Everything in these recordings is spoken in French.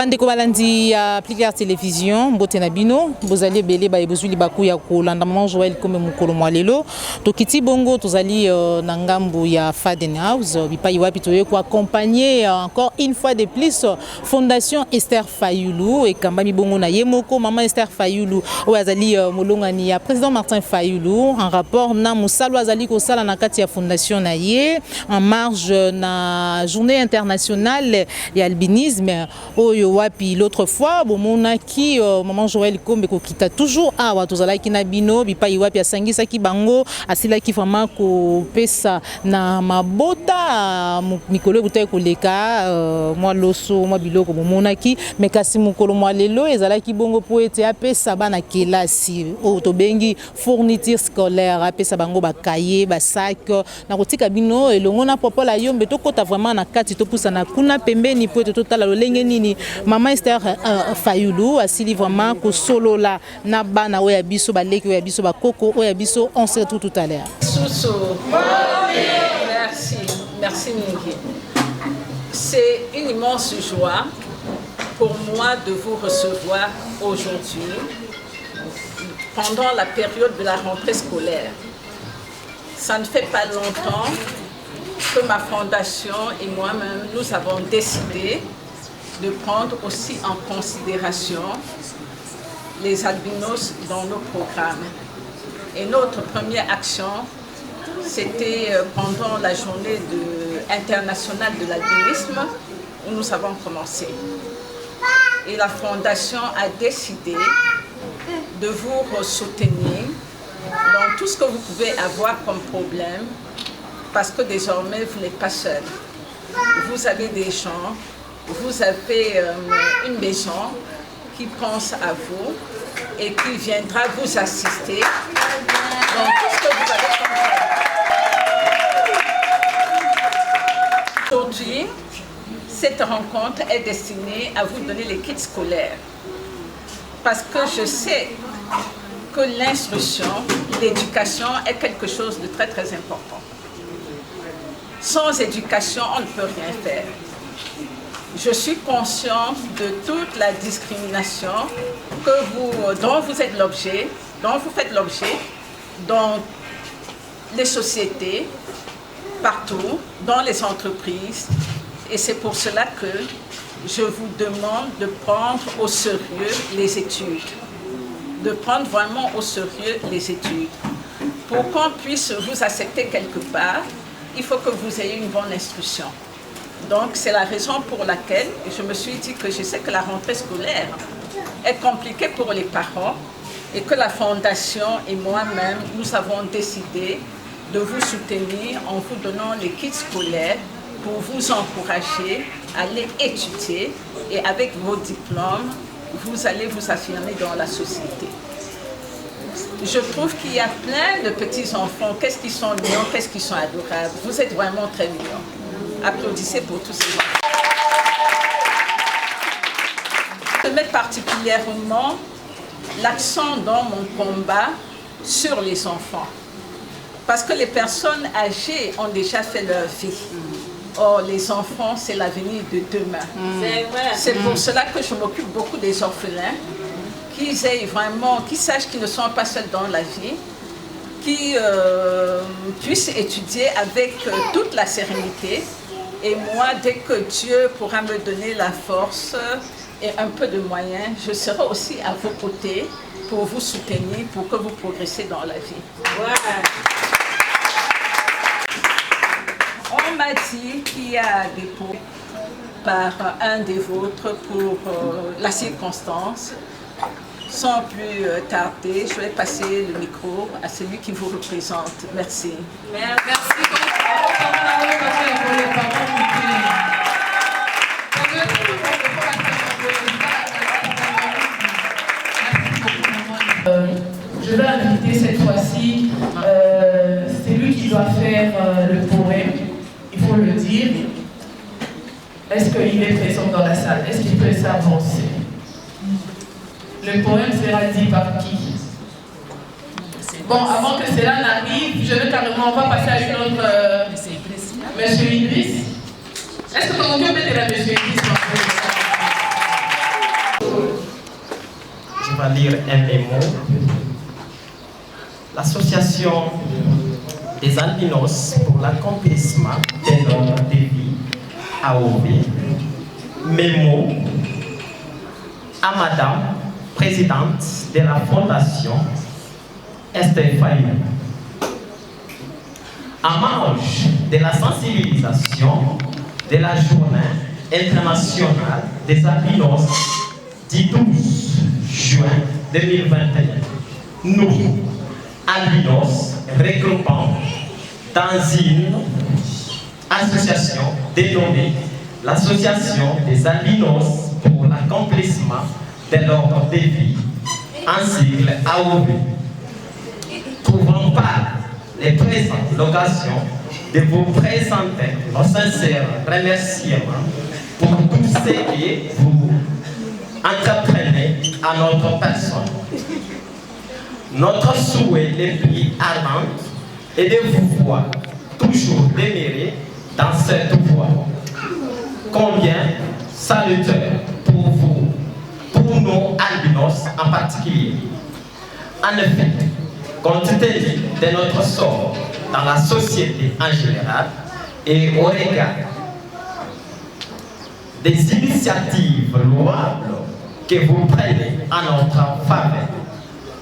Bandeko balandi ya Appliquer télévision mbote na bino bozali belé ba ebozuli baku ya kolanda maman Joël comme mukolo mwalelo tokiti bongo tozali na ngambu ya Faden House bipai wapi toye ko accompagner encore une fois de plus Fondation Esther Fayulu et kambami bongo na yemoko maman Esther Fayulu o azali molongani ya président Martin Fayulu en rapport na musalo azali ko sala na kati ya fondation na ye en marge na journée internationale ya albinisme oyo wapi l'autre fois bomona ki maman Joël Kombe ko kita toujours awa tozala ki na bino bipai wapi asangisa ki bango asila ki vraiment ko pesa na mabota mikolo butai koleka moi loso moi biloko bomona ki mekasi mukolo moi lelo ezala ki bongo po ete apesa bana kelasi o to bengi fourniture scolaire apesa bango ba cahier ba sac na kotika bino elongo na popola yombe to kota vraiment na kati to pusa na kuna pembeni po ete totala lolenge nini maman Esther Fayulu asili vraiment ko solo la na bana oya biso baleki oya biso ba koko oya biso on se retrouve tout à l'heure. Merci Mingi. C'est une immense joie pour moi de vous recevoir aujourd'hui pendant la période de la rentrée scolaire. Ça ne fait pas longtemps que ma fondation et moi-même, nous avons décidé de prendre aussi en considération les albinos dans nos programmes. Et notre première action, c'était pendant la journée internationale de l'albinisme où nous avons commencé. Et la fondation a décidé de vous soutenir dans tout ce que vous pouvez avoir comme problème, parce que désormais vous n'êtes pas seul. Vous avez des gens, vous avez une maison qui pense à vous et qui viendra vous assister dans tout ce que vous avez comme problème. Aujourd'hui, cette rencontre est destinée à vous donner les kits scolaires, parce que je sais que l'instruction, l'éducation est quelque chose de très très important. Sans éducation, on ne peut rien faire. Je suis consciente de toute la discrimination dont vous êtes l'objet, dont vous faites l'objet dans les sociétés, partout, dans les entreprises. Et c'est pour cela que je vous demande de prendre au sérieux les études. De prendre vraiment au sérieux les études. Pour qu'on puisse vous accepter quelque part, il faut que vous ayez une bonne instruction. Donc c'est la raison pour laquelle je me suis dit que je sais que la rentrée scolaire est compliquée pour les parents et que la fondation et moi-même, nous avons décidé de vous soutenir en vous donnant les kits scolaires pour vous encourager à aller étudier et avec vos diplômes, vous allez vous affirmer dans la société. Je trouve qu'il y a plein de petits-enfants, qu'est-ce qu'ils sont mignons, qu'est-ce qu'ils sont adorables. Vous êtes vraiment très mignons. Applaudissez pour tous ces enfants. Je mets particulièrement l'accent dans mon combat sur les enfants. Parce que les personnes âgées ont déjà fait leur vie. Or, les enfants, c'est l'avenir de demain. C'est pour cela que je m'occupe beaucoup des orphelins, qui sachent qu'ils ne sont pas seuls dans la vie, qui puissent étudier avec toute la sérénité. Et moi, dès que Dieu pourra me donner la force et un peu de moyens, je serai aussi à vos côtés pour vous soutenir, pour que vous progressez dans la vie. On m'a dit qu'il y a des pots par un des vôtres pour la circonstance. Sans plus tarder, je vais passer le micro à celui qui vous représente. Merci. Je vais inviter cette fois-ci, c'est lui qui doit faire le poème, il faut le dire. Est-ce qu'il est présent dans la salle? Est-ce qu'il peut s'avancer? Le poème sera dit par qui? Bon, avant que cela n'arrive, je veux carrément, on va passer à une autre... Monsieur Idriss. Est-ce que ton cœur peut être Monsieur Idriss? va lire un mémo. L'association des albinos pour l'accomplissement de notre défi AOV. Mémo à Madame, présidente de la Fondation Esther Faye. En marge de la sensibilisation de la Journée internationale des albinos du 12 juin 2021, nous, albinos, regroupant dans une association dénommée l'Association des albinos pour l'accomplissement de leur défi, en sigle AOV, trouvons par les présents l'occasion de vous présenter nos sincères remerciements pour tout ce que vous entreprenez à notre personne. Notre souhait le plus ardent est de vous voir toujours demeurer dans cette voie. Combien salutaire pour vous, pour nos albinos en particulier. En effet, compte tenu de notre sort dans la société en général et au regard des initiatives louables que vous prenez en notre faveur,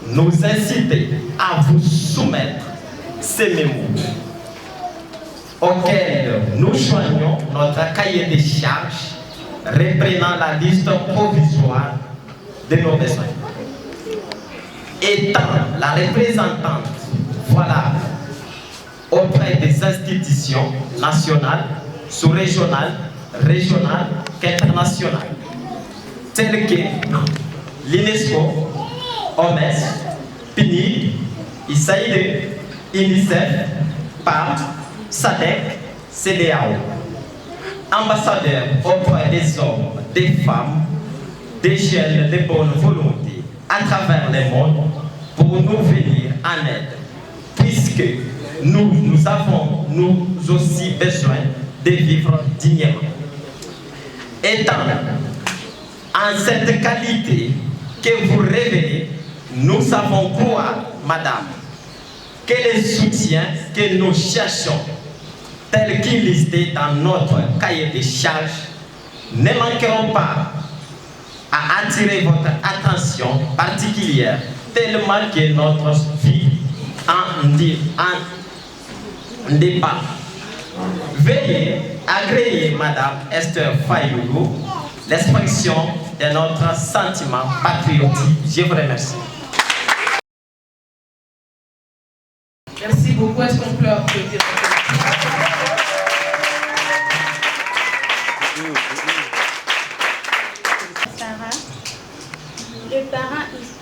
nous incitons à vous soumettre ces mémos auxquels nous joignons notre cahier de charges reprenant la liste provisoire de nos besoins. Étant la représentante valable auprès des institutions nationales, sous-régionales, régionales qu'internationales, telles que l'UNESCO, OMS, PNID, USAID, UNICEF, PAM, SADC, CEDEAO. Ambassadeurs auprès des hommes, des femmes, des jeunes de bonne volonté à travers le monde pour nous venir en aide, puisque nous avons nous aussi besoin de vivre dignement. Étant en cette qualité que vous révélez, nous savons croire, Madame, que les soutiens que nous cherchons, tels qu'ils listés dans notre cahier de charges, ne manqueront pas à attirer votre attention particulière, tellement que notre vie en débat. Veuillez agréer Madame Esther Fayoulou l'expression de notre sentiment patriotique. Je vous remercie. Merci beaucoup. Est-ce qu'on peut applaudir?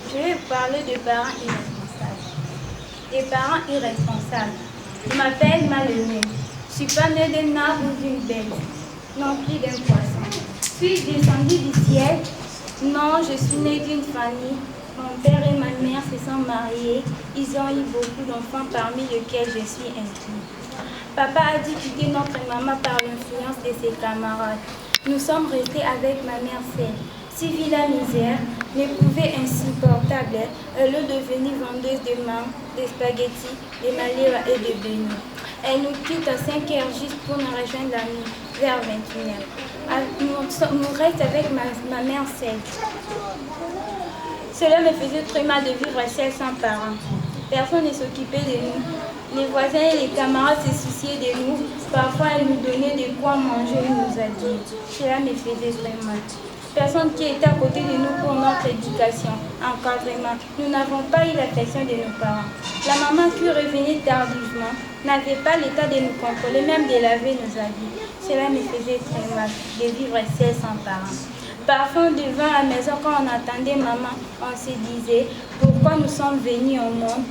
Je vais parler de parents irresponsables. Des parents irresponsables. Je m'appelle Malheureux. Je ne suis pas née d'un arbre ou d'une bête, non plus d'un poisson. Suis-je descendue du ciel? Non, je suis née d'une famille. Mon père et ma mère se sont mariés. Ils ont eu beaucoup d'enfants parmi lesquels je suis inclus. Papa a dû quitter notre maman par l'influence de ses camarades. Nous sommes restés avec ma mère seule. Si la misère m'éprouvait insupportable, elle est devenue vendeuse de mangue, de spaghettis, de malheurs et de beignets. Elle nous quitte à 5 heures juste pour nous rejoindre la nuit, vers 21 heures. Nous restons avec ma mère seule. Cela me faisait très mal de vivre seule sans parents. Personne ne s'occupait de nous. Les voisins et les camarades se souciaient de nous. Parfois, elles nous donnaient de quoi manger et nous habiller. Cela me faisait très mal. Personne qui était à côté de nous pour notre éducation, encadrement. Nous n'avons pas eu l'affection de nos parents. La maman qui revenait tardivement n'avait pas l'état de nous contrôler, même de laver nos habits. Cela me faisait très mal de vivre seul sans parents. Parfois, devant la maison, quand on attendait maman, on se disait pourquoi nous sommes venus au monde.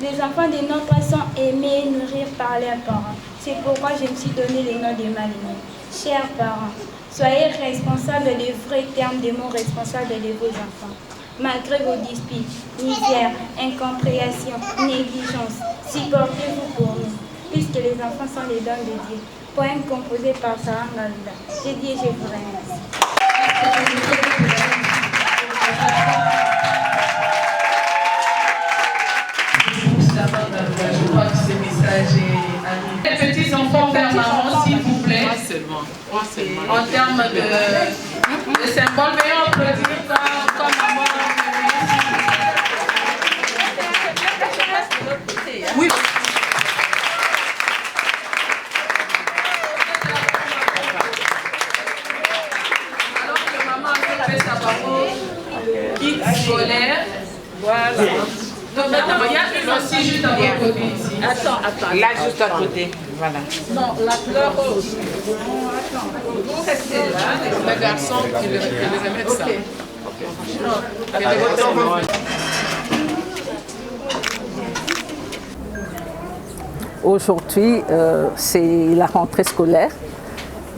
Les enfants de notre sont aimés et nourris par leurs parents. C'est pourquoi je me suis donné le nom de Malheureux. Chers parents, soyez responsables des vrais termes des mots responsables de vos enfants. Malgré vos disputes, misère, incompréhension, négligence, supportez-vous pour nous, puisque les enfants sont les dons de Dieu. Poème composé par Sarah Ngalula. Je dis et je vous remercie. En termes de symbole, veuillez applaudir comme maman. Oui. Alors que maman a fait sa parole, kit scolaire. Voilà. Donc maintenant, il y a une aussi juste à votre côté ici. Attends. Là, juste à côté. Voilà. Non, la fleur rose. Vous restez là. Le garçon qui le remettre ça. Aujourd'hui, c'est la rentrée scolaire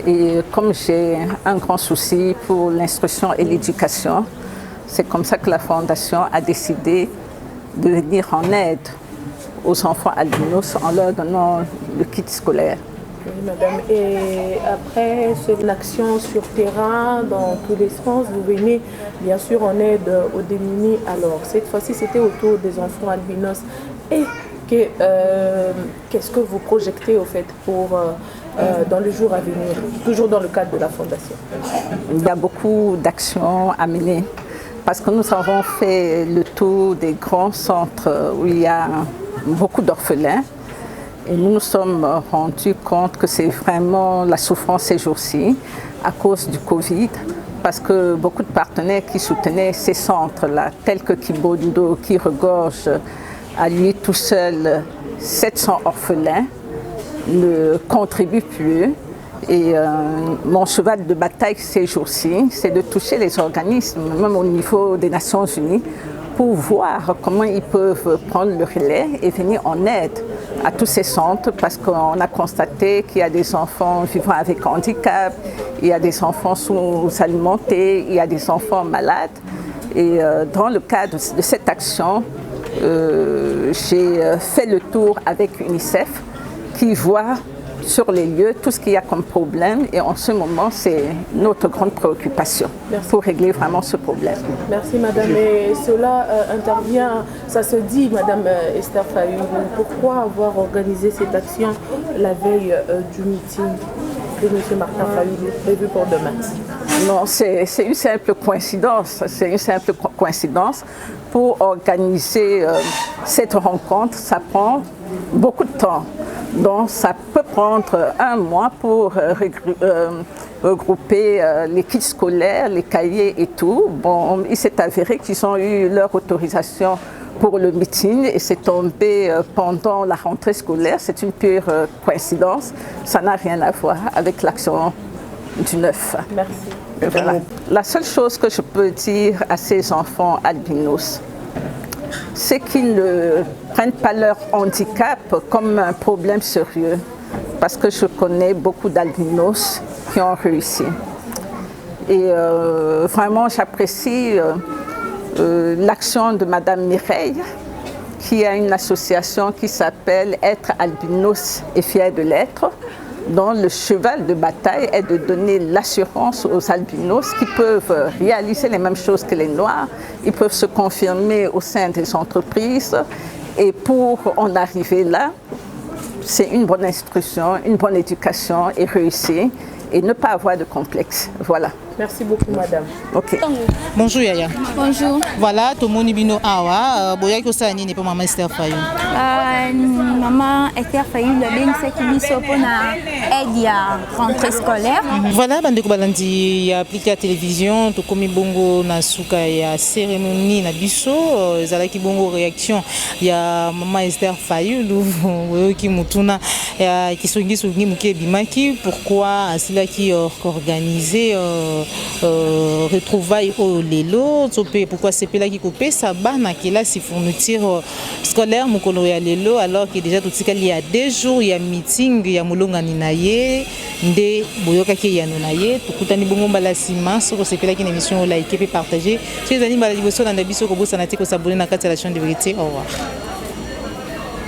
et comme j'ai un grand souci pour l'instruction et l'éducation, c'est comme ça que la Fondation a décidé de venir en aide aux enfants albinos en leur donnant le kit scolaire. Oui, madame. Et après, c'est une action sur terrain, dans tous les sens. Vous venez bien sûr en aide aux démunis. Alors, cette fois-ci, c'était autour des enfants albinos. Et qu'est-ce que vous projetez au fait pour dans le jour à venir, toujours dans le cadre de la Fondation? Il y a beaucoup d'actions à mener parce que nous avons fait le tour des grands centres où il y a beaucoup d'orphelins et nous nous sommes rendus compte que c'est vraiment la souffrance ces jours-ci à cause du Covid parce que beaucoup de partenaires qui soutenaient ces centres-là, tels que Kibondo, qui regorge à lui tout seul 700 orphelins, ne contribuent plus. Et mon cheval de bataille ces jours-ci, c'est de toucher les organismes, même au niveau des Nations Unies, pour voir comment ils peuvent prendre le relais et venir en aide à tous ces centres, parce qu'on a constaté qu'il y a des enfants vivant avec handicap, il y a des enfants sous-alimentés, il y a des enfants malades. Et dans le cadre de cette action, j'ai fait le tour avec UNICEF qui voit sur les lieux tout ce qu'il y a comme problème et en ce moment c'est notre grande préoccupation. Merci. Pour régler vraiment ce problème. Merci madame. Et cela intervient, ça se dit madame Esther Fayoulou, pourquoi avoir organisé cette action la veille du meeting de M. Martin Fayoulou prévu pour demain? Non, c'est une simple coïncidence. C'est une simple coïncidence. Pour organiser cette rencontre, ça prend beaucoup de temps. Donc ça peut prendre un mois pour regrouper les kits scolaires, les cahiers et tout. Bon, il s'est avéré qu'ils ont eu leur autorisation pour le meeting et c'est tombé pendant la rentrée scolaire. C'est une pure coïncidence. Ça n'a rien à voir avec l'action du 9. Merci. Voilà. La seule chose que je peux dire à ces enfants albinos, c'est qu'ils ne prennent pas leur handicap comme un problème sérieux, parce que je connais beaucoup d'albinos qui ont réussi. Et vraiment, j'apprécie l'action de Madame Mireille, qui a une association qui s'appelle Être albinos et fier de l'être, dont le cheval de bataille est de donner l'assurance aux albinos qui peuvent réaliser les mêmes choses que les noirs, ils peuvent se confirmer au sein des entreprises et pour en arriver là, c'est une bonne instruction, une bonne éducation et réussir et ne pas avoir de complexe. Voilà. Merci beaucoup madame. Ok. Bonjour Yaya. Bonjour. Voilà, tomoni bino awa, boya ko sa nini po maman Esther Fayoulou. Maman Esther Fayoulou bengisaki biso mpona aide ya rentrée scolaire. Voilà, bandeko balandi ya appliqué à télévision, tokomi bongo na suka ya cérémonie na biso, ezalaki bongo réaction ya maman Esther Fayoulou, oyoki mutuna ya kisongi muke bimaki, pourquoi asilaki organiser retrouvailles au lelo, pourquoi c'est là qui coupe ça bana qui là si fourniture scolaire mukolo ya lelo alors que déjà tout il y a 2 jours il y a meeting ya mulonga ninaye nde boyoka ki ya nonaye tukutani bongo mbala sima soko c'est là qui une émission like et partager ces animaux la liboso na biso ko bosa na tiko s'abonner na kati ya la chaîne de vérité. Au revoir.